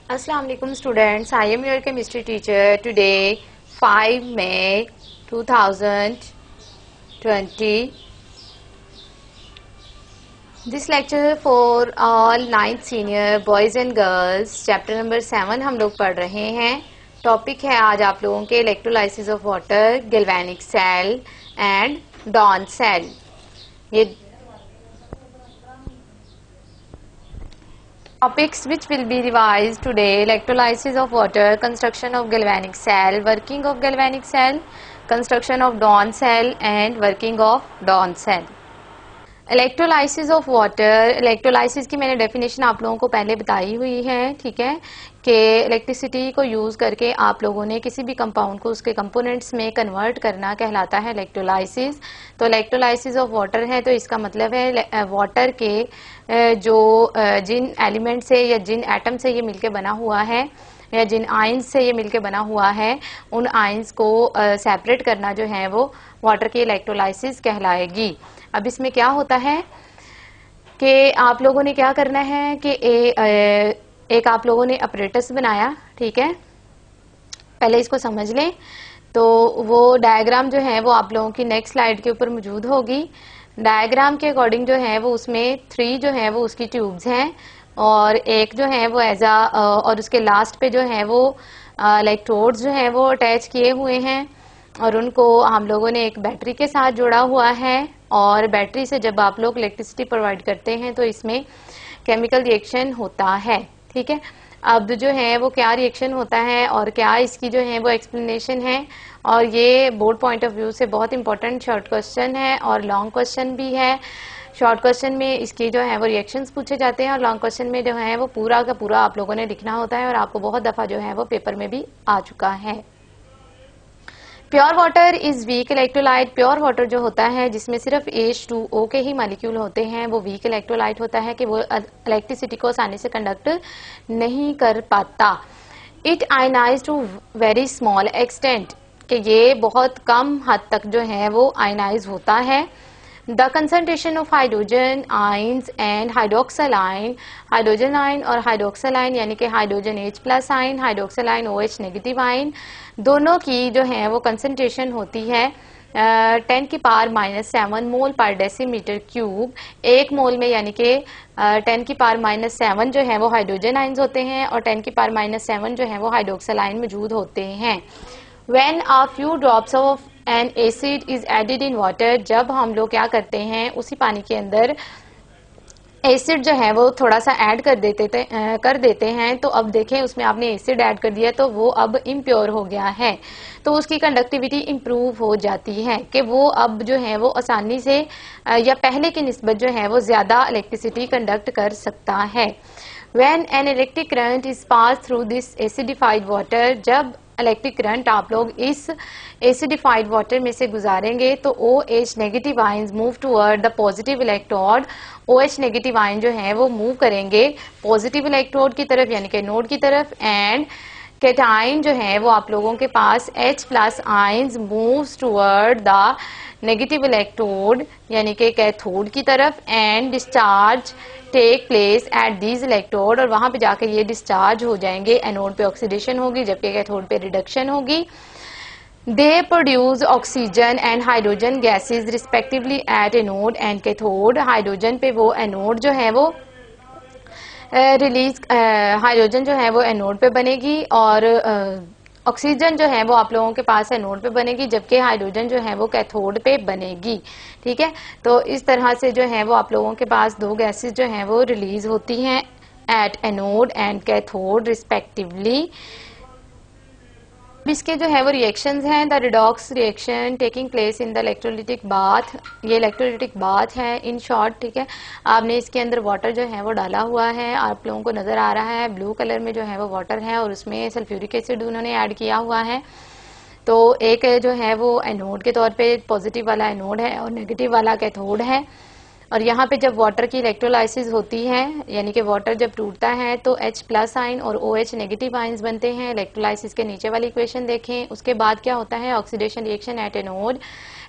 Assalamu alaikum students. I am your chemistry teacher. Today 5 May 2020. This lecture for all 9th senior boys and girls. Chapter number 7 हम लोग पढ़ रहे हैं. Topic है आज आप लोगों के electrolysis of water, galvanic cell and Down cell. ये topics which will be revised today: electrolysis of water, construction of galvanic cell, working of galvanic cell, construction of Dawn cell and working of Dawn cell. Electrolysis of water. Electrolysis की मैंने definition आप लोगों को पहले बताई हुई है, ठीक है, कि इलेक्ट्रिसिटी को यूज़ करके आप लोगों ने किसी भी कंपाउंड को उसके कंपोनेंट्स में कन्वर्ट करना कहलाता है इलेक्ट्रोलाइसिस. तो इलेक्ट्रोलाइसिस ऑफ वाटर है तो इसका मतलब है वाटर के जो जिन एलिमेंट से या जिन एटम से ये मिलके बना हुआ है या जिन आयंस से ये मिलके बना हुआ है उन आयंस को सेपरेट करना जो है वो वाटर की इलेक्ट्रोलाइसिस कहलाएगी. अब इसमें क्या होता है कि आप लोगों ने क्या करना है कि एक आप लोगों ने अपरेटस बनाया, ठीक है, पहले इसको समझ लें. तो वो डायग्राम जो है वो आप लोगों की नेक्स्ट स्लाइड के ऊपर मौजूद होगी. डायग्राम के अकॉर्डिंग जो है वो उसमें 3 जो है वो उसकी ट्यूब्स हैं और एक जो है वो और उसके लास्ट पे जो है वो इलेक्ट्रोड्स जो है वो अटैच किए हुए हैं और उनको हम लोगों ने एक बैटरी के साथ जोड़ा हुआ है. और बैटरी से जब आप लोग इलेक्ट्रिसिटी प्रोवाइड करते हैं तो इसमें केमिकल रिएक्शन होता है, ठीक है. अब जो है वो क्या रिएक्शन होता है और क्या इसकी जो है वो एक्सप्लेनेशन है, और ये बोर्ड पॉइंट ऑफ व्यू से बहुत इंपॉर्टेंट शॉर्ट क्वेश्चन है और लॉन्ग क्वेश्चन भी है. शॉर्ट क्वेश्चन में इसके जो है वो रिएक्शंस पूछे जाते हैं और लॉन्ग क्वेश्चन में जो है वो पूरा का पूरा आप लोगों ने लिखना होता है और आपको बहुत दफा जो है वो पेपर में भी आ चुका है. Pure water is weak electrolyte. Pure water जो होता है जिसमें सिर्फ H2O के ही मॉलिक्यूल होते हैं वो वीक इलेक्ट्रोलाइट होता है कि वो इलेक्ट्रिसिटी को आसानी से कंडक्ट नहीं कर पाता. It ionise to very small extent, कि ये बहुत कम हद तक जो है वो आयनाइज होता है. The concentration of hydrogen ions and hydroxyl ion, hydrogen ion और हाइड्रोक्सल आयन यानी कि hydrogen H plus ion, hydroxyl ion OH negative ion, दोनों की जो है वो कंसंट्रेशन होती है 10 की पावर -7 मोल पर डेसीमीटर क्यूब. एक मोल में यानी कि 10 की पावर -7 जो है वो हाइड्रोजन आयन्स होते हैं और 10 की पावर -7 जो है वो हाइड्रोक्सल आयन मौजूद होते हैं. When a few drops of an acid is added in water, जब हम लोग क्या करते हैं उसी पानी के अंदर एसिड जो है वो थोड़ा सा ऐड कर देते हैं. तो अब देखें उसमें आपने एसिड ऐड कर दिया तो वो अब इम्प्योर हो गया है, तो उसकी कंडक्टिविटी इम्प्रूव हो जाती है कि वो अब जो है वो आसानी से या पहले की निस्बत जो है वो ज्यादा इलेक्ट्रिसिटी कंडक्ट कर सकता है. When an electric current is passed through this acidified water, जब इलेक्ट्रिक करंट आप लोग इस एसिडिफाइड वाटर में से गुजारेंगे तो OH negative ions move toward the positive electrode. OH negative ion जो है वो मूव करेंगे पॉजिटिव इलेक्ट्रोड की तरफ यानी कि नोड की तरफ. एंड कैटाइन जो है वो आप लोगों के पास H plus ions moves toward the negative electrode यानी कि कैथोड की तरफ. And discharge take place at these electrode, और वहां पे जाकर ये डिस्चार्ज हो जाएंगे. एनोड पे ऑक्सीडेशन होगी जबकि कैथोड पे रिडक्शन होगी. They produce oxygen and hydrogen gases respectively at anode and cathode. Hydrogen पे वो एनोड जो है वो हाइड्रोजन जो है वो एनोड पे बनेगी और ऑक्सीजन जो है वो आप लोगों के पास एनोड पे बनेगी जबकि हाइड्रोजन जो है वो कैथोड पे बनेगी, ठीक है. तो इस तरह से जो है वो आप लोगों के पास 2 गैसेस जो हैं वो रिलीज होती हैं at anode and cathode respectively. इसके जो है वो रिएक्शंस हैं. The redox reaction taking place in the electrolytic bath. ये इलेक्ट्रोलिटिक बाथ है इन शॉर्ट, ठीक है. आपने इसके अंदर वाटर जो है वो डाला हुआ है, आप लोगों को नजर आ रहा है ब्लू कलर में जो है वो वाटर है और उसमें सल्फ्यूरिक एसिड उन्होंने ऐड किया हुआ है. तो एक जो है वो एनोड के तौर पे पॉजिटिव वाला एनोड है और नेगेटिव वाला कैथोड है. और यहाँ पे जब वाटर की इलेक्ट्रोलाइसिस होती है, यानी कि वाटर जब टूटता है तो H+ आयन और OH नेगेटिव आयन्स बनते हैं। इलेक्ट्रोलाइसिस के नीचे वाली इक्वेशन देखें। उसके बाद क्या होता है, oxidation reaction at anode.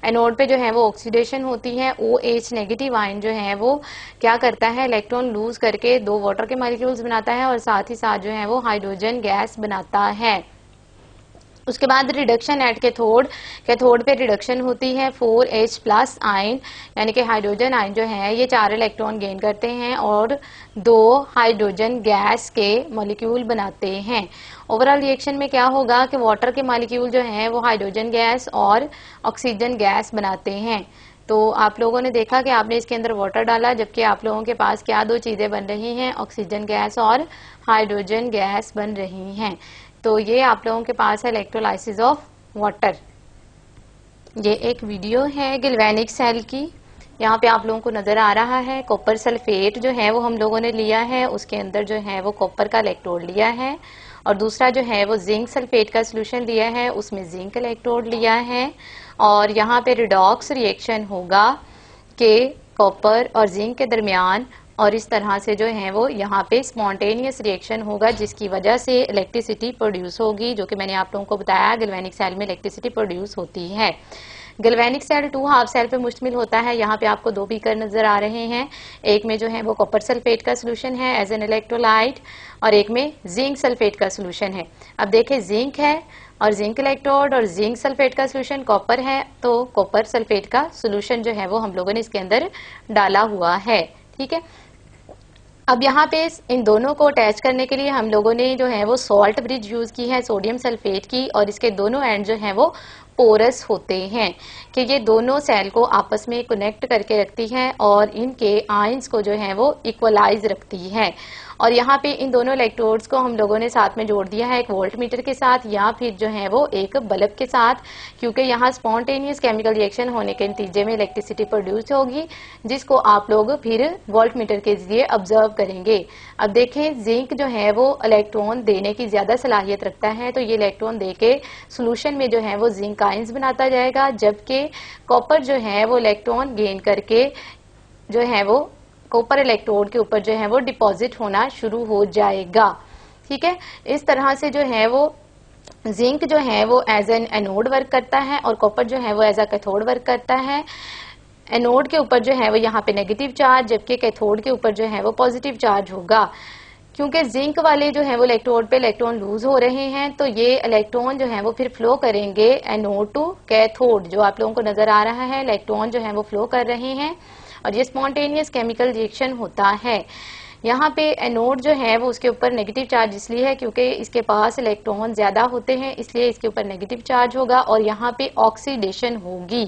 Anode पे जो है वो ऑक्सीडेशन होती है। OH नेगेटिव आयन जो है वो क्या करता है, इलेक्ट्रॉन लूज करके 2 वाटर के मॉलिक्यूल्स बनाता है और साथ ही साथ जो है वो हाइड्रोजन गैस बनाता है। उसके बाद रिडक्शन एट कैथोड। कैथोड पे रिडक्शन होती है। 4H+ आयन यानी कि हाइड्रोजन आयन जो है ये 4 इलेक्ट्रॉन गेन करते हैं और 2 हाइड्रोजन गैस के मॉलिक्यूल बनाते हैं। ओवरऑल रिएक्शन में क्या होगा कि वाटर के मॉलिक्यूल जो हैं वो हाइड्रोजन गैस और ऑक्सीजन गैस बनाते हैं। तो आप लोगों ने देखा कि आपने इसके अंदर वाटर डाला, जबकि आप लोगों के पास क्या 2 चीजें बन रही हैं, ऑक्सीजन गैस और हाइड्रोजन गैस बन रही हैं। तो ये आप लोगों के पास है इलेक्ट्रोलाइसिस ऑफ वाटर। ये एक वीडियो है गैल्वेनिक सेल की। यहाँ पे आप लोगों को नजर आ रहा है कॉपर सल्फेट जो है वो हम लोगों ने लिया है, उसके अंदर जो है वो कॉपर का इलेक्ट्रोड लिया है और दूसरा जो है वो जिंक सल्फेट का सोल्यूशन लिया है, उसमें जिंक इलेक्ट्रोड लिया है। और यहाँ पे रिडॉक्स रिएक्शन होगा कि कॉपर और जिंक के दरमियान, और इस तरह से जो है वो यहाँ पे स्पॉन्टेनियस रिएक्शन होगा जिसकी वजह से इलेक्ट्रिसिटी प्रोड्यूस होगी, जो कि मैंने आप लोगों को बताया गैल्वेनिक सेल में इलेक्ट्रिसिटी प्रोड्यूस होती है। गैल्वेनिक सेल 2 हाफ सेल पे मुश्तमिल होता है। यहाँ पे आपको 2 बीकर नजर आ रहे हैं। एक में जो है वो कॉपर सल्फेट का सोल्यूशन है एज एन इलेक्ट्रोलाइट और एक में जिंक सल्फेट का सोल्यूशन है। अब देखें जिंक है और जिंक इलेक्ट्रोड और जिंक सल्फेट का सोल्यूशन कॉपर है, तो कॉपर सल्फेट का सोल्यूशन जो है वो हम लोगों ने इसके अंदर डाला हुआ है। ठीक है, अब यहाँ पे इन दोनों को अटैच करने के लिए हम लोगों ने जो है वो सॉल्ट ब्रिज यूज की है सोडियम सल्फेट की, और इसके दोनों एंड जो है वो पोरस होते हैं कि ये दोनों सेल को आपस में कनेक्ट करके रखती है और इनके आयंस को जो है वो इक्वलाइज रखती है। और यहाँ पे इन दोनों इलेक्ट्रोड्स को हम लोगों ने साथ में जोड़ दिया है एक वोल्ट मीटर के साथ या फिर जो है वो एक बल्ब के साथ, क्योंकि यहाँ स्पॉन्टेनियस केमिकल रिएक्शन होने के नतीजे में इलेक्ट्रिसिटी प्रोड्यूस होगी जिसको आप लोग फिर वोल्ट मीटर के जरिए ऑब्जर्व करेंगे। अब देखें जिंक जो है वो इलेक्ट्रॉन देने की ज्यादा सलाहियत रखता है, तो ये इलेक्ट्रॉन देके सोल्यूशन में जो है वो जिंक आयंस बनाता जाएगा, जबकि कॉपर जो है वो इलेक्ट्रॉन गेन करके जो है वो कॉपर इलेक्ट्रोड के ऊपर जो है वो डिपॉजिट होना शुरू हो जाएगा। ठीक है, इस तरह से जो है वो जिंक जो है वो एज एन एनोड वर्क करता है और कॉपर जो है वो एज अ कैथोड वर्क करता है। एनोड के ऊपर जो है वो यहाँ पे नेगेटिव चार्ज, जबकि कैथोड के ऊपर जो है वो पॉजिटिव चार्ज होगा। क्योंकि जिंक वाले जो है वो इलेक्ट्रोड पे इलेक्ट्रॉन लूज हो रहे हैं, तो ये इलेक्ट्रॉन जो है वो फिर फ्लो करेंगे एनोड टू कैथोड। जो आप लोगों को नजर आ रहा है इलेक्ट्रॉन जो है वो फ्लो कर रहे हैं और ये स्पॉन्टेनियस केमिकल रिएक्शन होता है। यहाँ पे एनोड जो है वो उसके ऊपर नेगेटिव चार्ज इसलिए है क्योंकि इसके पास इलेक्ट्रॉन ज्यादा होते हैं, इसलिए इसके ऊपर नेगेटिव चार्ज होगा और यहाँ पे ऑक्सीडेशन होगी,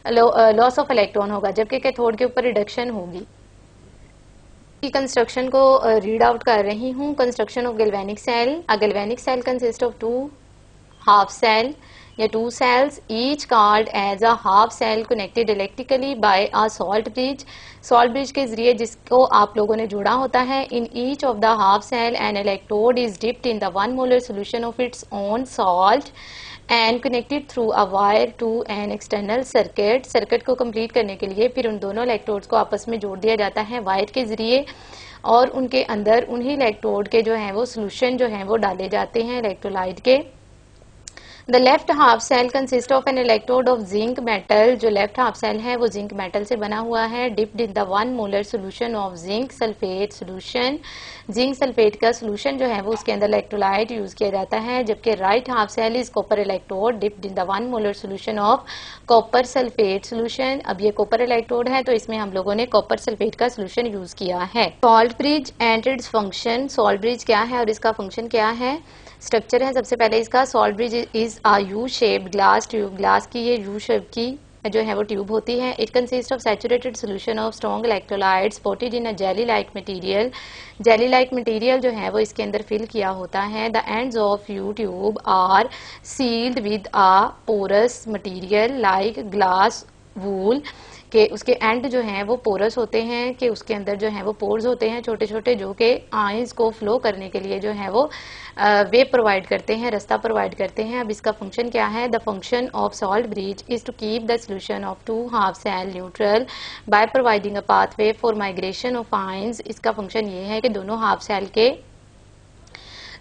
लॉस ऑफ इलेक्ट्रॉन होगा, जबकि कैथोड के ऊपर रिडक्शन होगी। कंस्ट्रक्शन को रीड आउट कर रही हूँ। Construction of galvanic cell. A galvanic cell consist of 2 half cell या 2 cells each called as a half cell connected electrically by a salt bridge। salt bridge के जरिए जिसको आप लोगों ने जुड़ा होता है। in each of the half cell an electrode is dipped in the 1 molar solution of its own salt and connected through a wire to an external circuit। Circuit को कंप्लीट करने के लिए फिर उन दोनों इलेक्ट्रोड्स को आपस में जोड़ दिया जाता है वायर के जरिए और उनके अंदर उन्हीं इलेक्ट्रोड के जो है वो सोल्यूशन जो है वो डाले जाते हैं इलेक्ट्रोलाइट के। The left half cell consists of an electrode of zinc metal। जो लेफ्ट हाफ सेल है वो जिंक मेटल से बना हुआ है। dipped in the 1 molar solution of zinc sulfate solution। Zinc sulphate का सोल्यूशन जो है वो उसके अंदर इलेक्ट्रोलाइट यूज किया जाता है, जबकि right half cell is copper electrode dipped in the 1 molar solution of copper sulphate solution. अब ये कॉपर इलेक्ट्रोड है तो इसमें हम लोगों ने कॉपर सल्फेट का सोल्यूशन यूज किया है। Salt bridge and its function. Salt bridge क्या है और इसका फंक्शन क्या है। स्ट्रक्चर है सबसे पहले इसका। Salt bridge is a U shaped glass tube. Glass की ये यू शेप की जो है वो ट्यूब होती है। It consist of saturated solution of strong electrolytes coated in a jelly like material. Jelly like material जो है वो इसके अंदर फिल किया होता है। The ends of U tube are sealed with a porous material like glass wool. कि उसके एंड जो हैं वो पोरस होते हैं, कि उसके अंदर जो है वो पोर्स होते हैं छोटे छोटे, जो कि आयंस को फ्लो करने के लिए जो है वो वे प्रोवाइड करते हैं, रास्ता प्रोवाइड करते हैं। अब इसका फंक्शन क्या है? The function of salt bridge is to keep the solution of two half cell neutral by providing a pathway for migration of ions. इसका फंक्शन ये है कि दोनों हाफ सेल के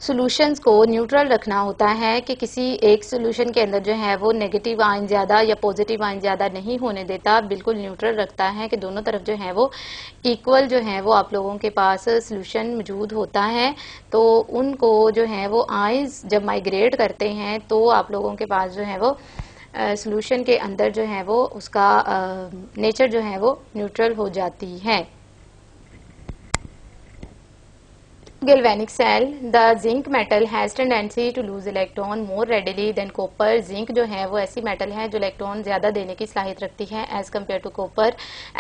सॉल्यूशंस को न्यूट्रल रखना होता है, कि किसी एक सॉल्यूशन के अंदर जो है वो नेगेटिव आयन ज़्यादा या पॉजिटिव आयन ज़्यादा नहीं होने देता, बिल्कुल न्यूट्रल रखता है, कि दोनों तरफ जो है वो इक्वल जो है वो आप लोगों के पास सॉल्यूशन मौजूद होता है। तो उनको जो है वो आयंस जब माइग्रेट करते हैं तो आप लोगों के पास जो है वो सॉल्यूशन के अंदर जो है वो उसका नेचर जो है वो न्यूट्रल हो जाती है। Galvanic cell, the zinc metal has tendency to lose electron more readily than copper. Zinc जो है वो ऐसी मेटल है जो इलेक्ट्रॉन ज्यादा देने की सलाहियत रखती है as compared to copper.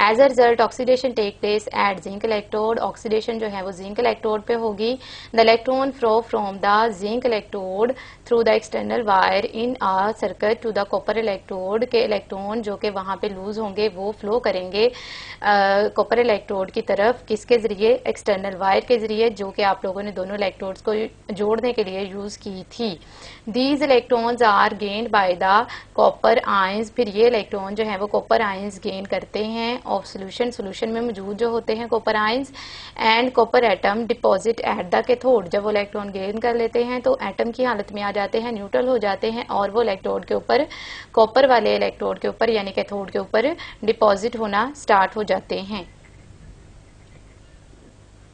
As a result, oxidation take place at zinc electrode. Oxidation जो है वो zinc electrode पे होगी. The electron flow from the zinc electrode through the external wire in a circuit to the copper electrode. के electron जो कि वहाँ पे लूज होंगे वो फ्लो करेंगे कॉपर इलेक्ट्रोड की तरफ, किसके जरिए? एक्सटर्नल वायर के जरिए, जो कि आप लोगों ने दोनों इलेक्ट्रोड्स को जोड़ने के लिए यूज की थी। These electrons are gained by the copper ions. फिर ये इलेक्ट्रॉन जो है वो कॉपर आयंस गेन करते हैं ऑफ सोल्यूशन, सोल्यूशन में मौजूद जो होते हैं copper ions. And copper atom deposit eight the cathode. जब वो इलेक्ट्रॉन गेन कर लेते हैं तो एटम की हालत में आ जाते हैं, न्यूट्रल हो जाते हैं, और वो इलेक्ट्रोड के ऊपर, कॉपर वाले इलेक्ट्रोड के ऊपर यानी कैथोड के ऊपर डिपॉजिट होना स्टार्ट हो जाते हैं।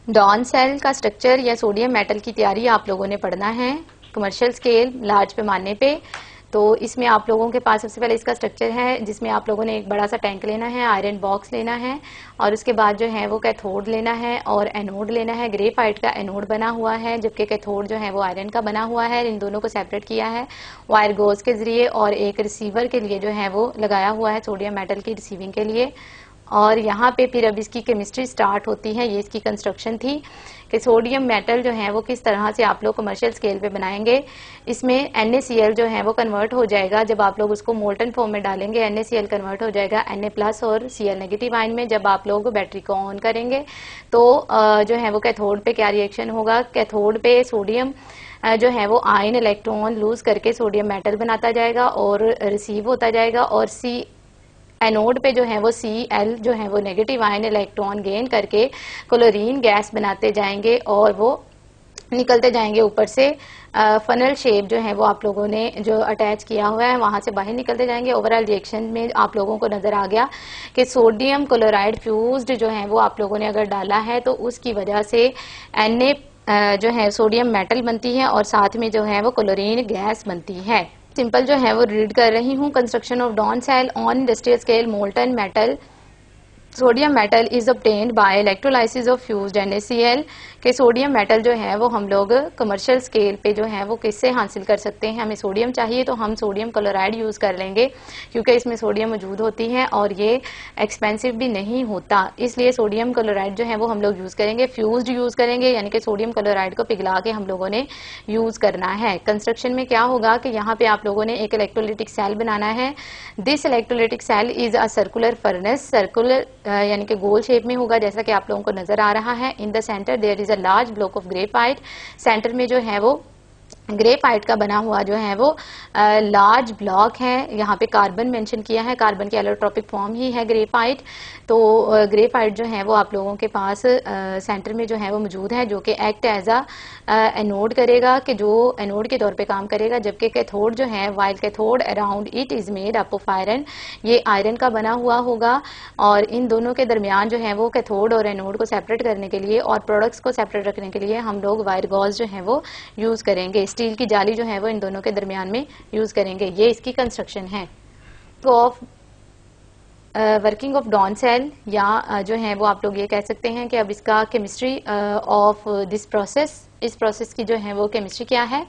डॉन सेल का स्ट्रक्चर या सोडियम मेटल की तैयारी आप लोगों ने पढ़ना है कमर्शियल स्केल, लार्ज पैमाने पे। तो इसमें आप लोगों के पास सबसे पहले इसका स्ट्रक्चर है, जिसमें आप लोगों ने एक बड़ा सा टैंक लेना है, आयरन बॉक्स लेना है, और उसके बाद जो है वो कैथोड लेना है और एनोड लेना है। ग्रेफाइट का एनोड बना हुआ है, जबकि कैथोड जो है वो आयरन का बना हुआ है। इन दोनों को सेपरेट किया है वायर गोज के जरिए, और एक रिसीवर के लिए जो है वो लगाया हुआ है सोडियम मेटल की रिसीविंग के लिए। और यहाँ पे फिर अब इसकी केमिस्ट्री स्टार्ट होती है। ये इसकी कंस्ट्रक्शन थी कि सोडियम मेटल जो है वो किस तरह से आप लोग कमर्शियल स्केल पे बनाएंगे। इसमें NaCl जो है वो कन्वर्ट हो जाएगा, जब आप लोग उसको मोल्टन फॉर्म में डालेंगे NaCl कन्वर्ट हो जाएगा Na+ और Cl नेगेटिव आयन में। जब आप लोग बैटरी को ऑन करेंगे तो जो है वो कैथोड पे क्या रिएक्शन होगा? कैथोड पे सोडियम जो है वो आयन इलेक्ट्रॉन लूज करके सोडियम मेटल बनाता जाएगा और रिसीव होता जाएगा, और एनोड पे जो है वो Cl जो है वो नेगेटिव आयन इलेक्ट्रॉन गेन करके क्लोरीन गैस बनाते जाएंगे और वो निकलते जाएंगे ऊपर से। फनल शेप जो है वो आप लोगों ने जो अटैच किया हुआ है वहां से बाहर निकलते जाएंगे। ओवरऑल रिएक्शन में आप लोगों को नजर आ गया कि सोडियम क्लोराइड फ्यूज्ड जो है वो आप लोगों ने अगर डाला है तो उसकी वजह से Na जो है सोडियम मेटल बनती है और साथ में जो है वो क्लोरीन गैस बनती है। सिंपल जो है वो रीड कर रही हूँ। Construction of Down cell on industrial scale, molten metal sodium metal is obtained by electrolysis of fused NaCl। के सोडियम मेटल जो है वो हम लोग कमर्शियल स्केल पे जो है वो किससे हासिल कर सकते हैं? हमें सोडियम चाहिए तो हम सोडियम क्लोराइड यूज कर लेंगे, क्योंकि इसमें सोडियम मौजूद होती है और ये एक्सपेंसिव भी नहीं होता, इसलिए सोडियम क्लोराइड जो है वो हम लोग यूज करेंगे। फ्यूज्ड यूज करेंगे, यानी कि सोडियम क्लोराइड को पिघला के हम लोगों ने यूज करना है। कंस्ट्रक्शन में क्या होगा कि यहाँ पे आप लोगों ने एक इलेक्ट्रोलिटिक सेल बनाना है। This electrolytic cell is a circular furnace, circular यानी कि गोल शेप में होगा, जैसा कि आप लोगों को नजर आ रहा है। In the centre there is a large block of graphite. Centre में जो है वो ग्रेफाइट का बना हुआ जो है वो लार्ज ब्लॉक है। यहाँ पे कार्बन मेंशन किया है, कार्बन की एलोट्रोपिक फॉर्म ही है ग्रेफाइट। तो ग्रेफाइट जो है वो आप लोगों के पास सेंटर में जो है वो मौजूद है, जो कि एक्ट एज अ एनोड करेगा, कि जो एनोड के तौर पे काम करेगा। जबकि कैथोड जो है, while cathode around it is made up of iron, ये आयरन का बना हुआ होगा। और इन दोनों के दरमियान जो है वो कैथोड और एनोड को सेपरेट करने के लिए और प्रोडक्ट्स को सेपरेट रखने के लिए हम लोग वायर गॉज जो है वो यूज करेंगे। स्टील की जाली जो है वो इन दोनों के दरमियान में यूज करेंगे। ये इसकी कंस्ट्रक्शन है। Of working of Down cell, या जो है वो आप लोग ये कह सकते हैं कि अब इसका केमिस्ट्री ऑफ दिस प्रोसेस, इस प्रोसेस की जो है वो केमिस्ट्री क्या है,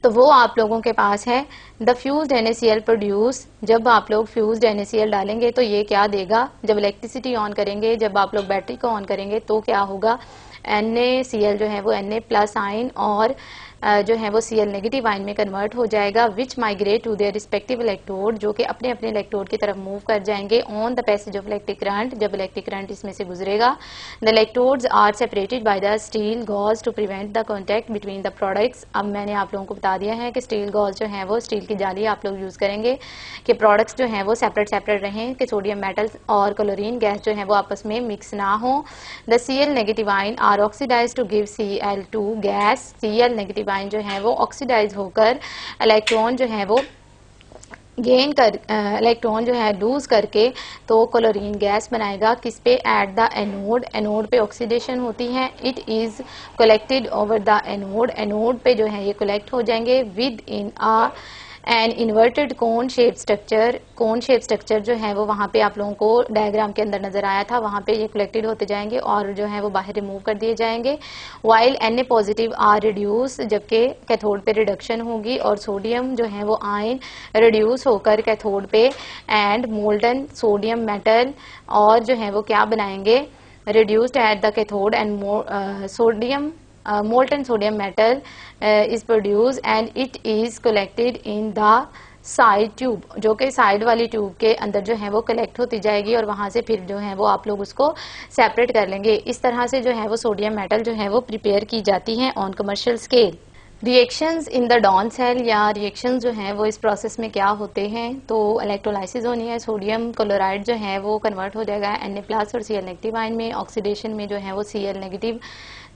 तो वो आप लोगों के पास है। द फ्यूज्ड NaCl प्रोड्यूस, जब आप लोग फ्यूज्ड NaCl डालेंगे तो ये क्या देगा? जब इलेक्ट्रिसिटी ऑन करेंगे, जब आप लोग बैटरी को ऑन करेंगे तो क्या होगा? NaCl जो है वो Na+ आयन और जो है वो Cl नेगेटिव आयन में कन्वर्ट हो जाएगा, which migrate to their respective electrode, जो कि अपने अपने इलेक्ट्रोड की तरफ मूव कर जाएंगे on the passage of electric current, जब इलेक्ट्रिक करंट इसमें से गुजरेगा। The electrodes are separated by the steel gauze to prevent the contact between the products. अब मैंने आप लोगों को बता दिया है कि स्टील गॉज जो है वो स्टील की जाली आप लोग यूज करेंगे कि प्रोडक्ट्स जो है वो सेपरेट सेपरेट रहें, कि सोडियम मेटल और क्लोरीन गैस जो है वो आपस में मिक्स ना हो। The Cl negative ion are oxidise to give Cl2 gas. Cl negative ion जो है वो ऑक्सीडाइज होकर इलेक्ट्रॉन जो है वो गेन कर इलेक्ट्रॉन जो है लूज करके तो क्लोरीन गैस बनाएगा। किस पे? At the anode. एनोड पे ऑक्सीडेशन होती है। It is collected over the anode. Anode पे जो है ये कलेक्ट हो जाएंगे with in a an inverted cone shape structure. Cone shape structure जो है वो वहाँ पे आप लोगों को डायग्राम के अंदर नजर आया था, वहाँ पे ये कलेक्टेड होते जाएंगे और जो है वो बाहर रिमूव कर दिए जाएंगे। While Na positive are reduce, जबकि कैथोड पे रिडक्शन होगी और सोडियम जो है वो आयन रिड्यूस होकर कैथोड पे एंड मोल्टन सोडियम मेटल और जो है वो क्या बनाएंगे? Reduced at the cathode and sodium molten sodium metal is produced and it is collected in the side tube, जो कि साइड वाली ट्यूब के अंदर जो है वो कलेक्ट होती जाएगी और वहां से फिर जो है वो आप लोग उसको सेपरेट कर लेंगे। इस तरह से जो है वो सोडियम मेटल जो है वो प्रिपेयर की जाती है on commercial scale. Reactions in the Down cell या रिएक्शंस जो हैं वो इस प्रोसेस में क्या होते हैं? तो इलेक्ट्रोलाइसिस होनी है। सोडियम क्लोराइड जो है वो कन्वर्ट हो जाएगा Na+ और Cl नेगेटिव आयन में। ऑक्सीडेशन में जो है वो Cl नेगेटिव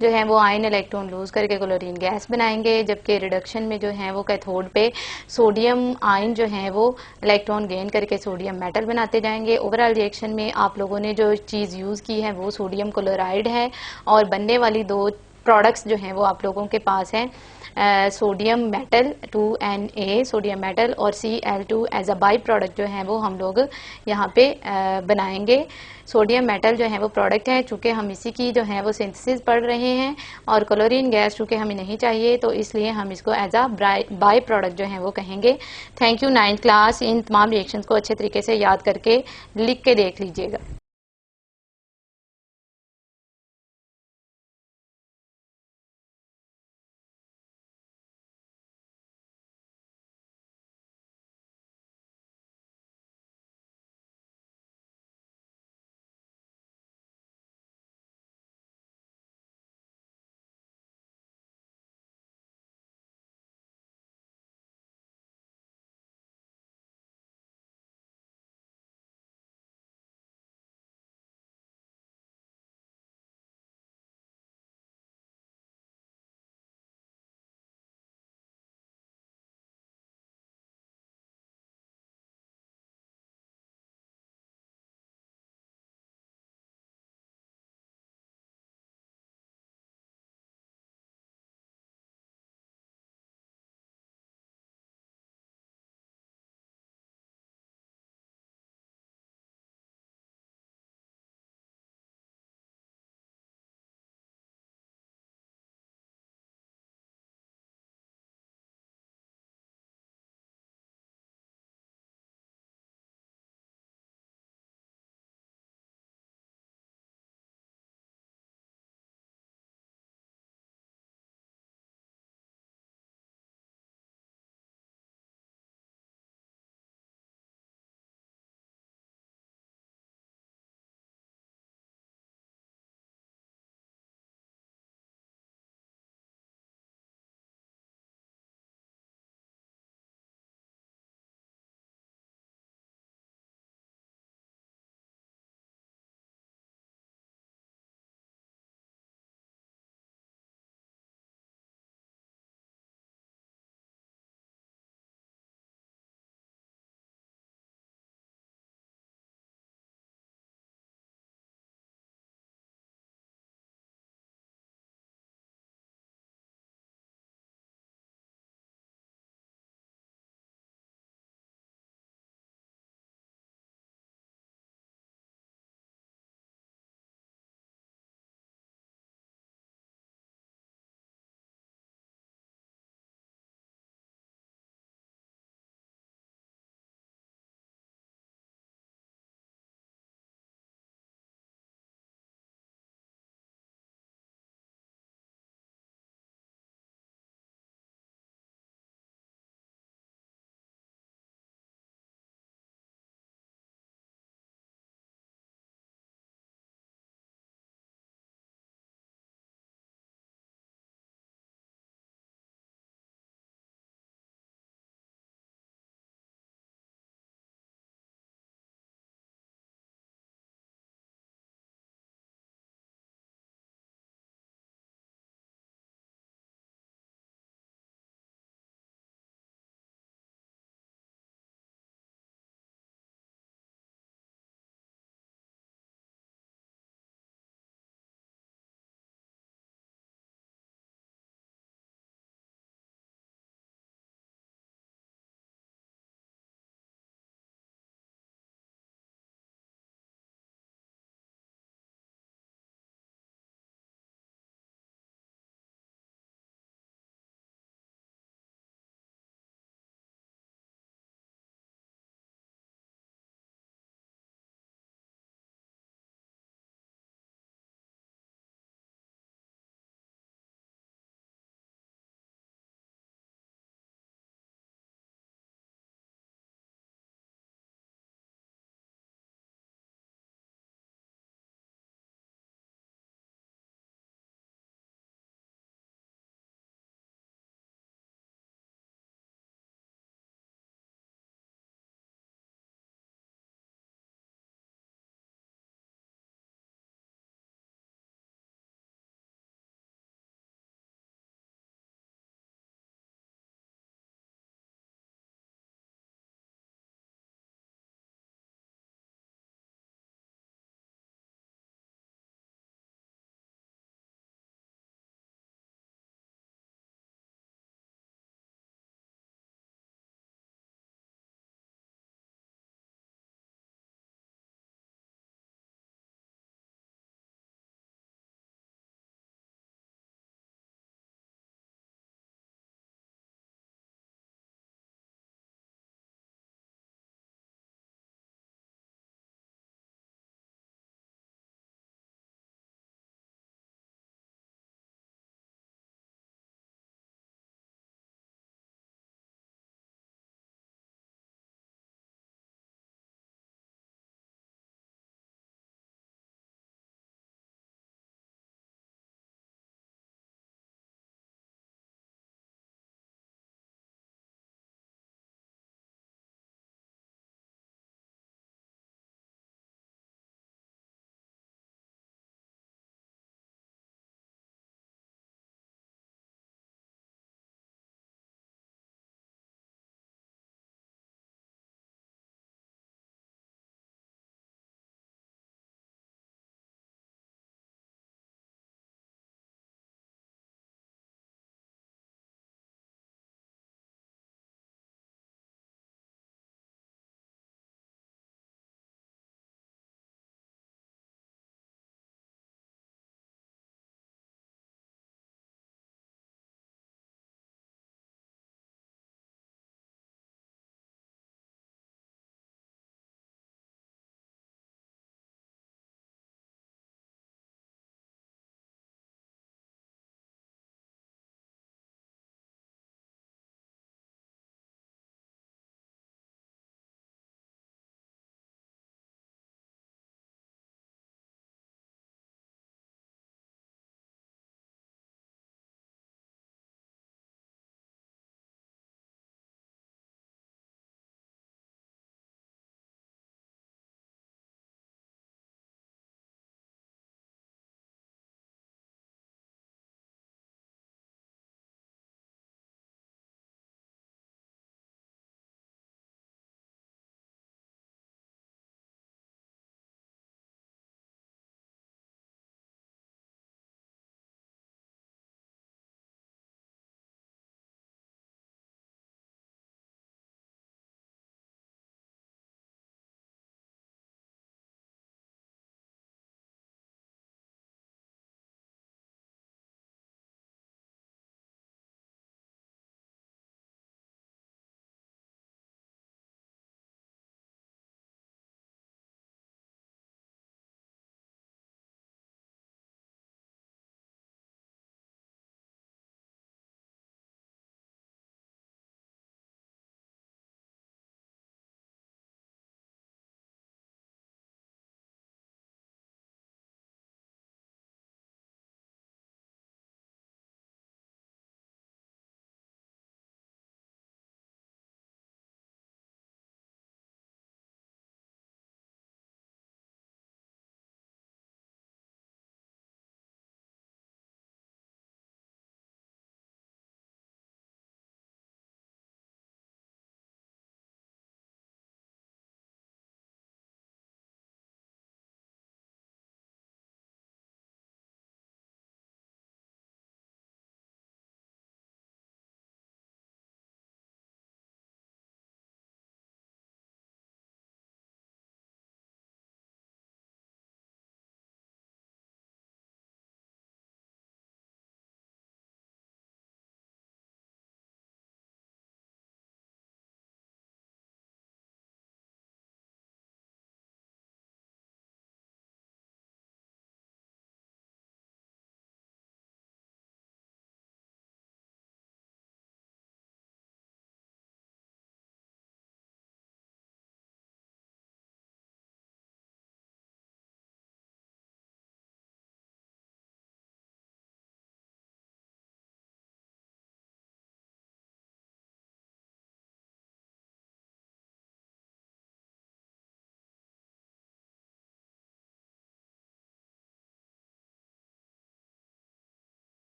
जो है वो आयन इलेक्ट्रॉन लूज करके क्लोरीन गैस बनाएंगे, जबकि रिडक्शन में जो है वो कैथोड पे सोडियम आयन जो है वो इलेक्ट्रॉन गेन करके सोडियम मेटल बनाते जाएंगे। ओवरऑल रिएक्शन में आप लोगों ने जो चीज़ यूज़ की है वो सोडियम क्लोराइड है और बनने वाली दो प्रोडक्ट्स जो हैं वो आप लोगों के पास हैं sodium metal 2Na sodium metal और Cl2 as a by product जो है वो हम लोग यहाँ पे बनाएंगे। सोडियम मेटल जो है वो प्रोडक्ट है, चूंकि हम इसी की जो है वो सिंथेसिस पढ़ रहे हैं और क्लोरीन गैस चूंकि हमें नहीं चाहिए तो इसलिए हम इसको एज अ बाई प्रोडक्ट जो है वो कहेंगे। Thank you 9th class. इन तमाम रिएक्शंस को अच्छे तरीके से याद करके लिख के देख लीजिएगा।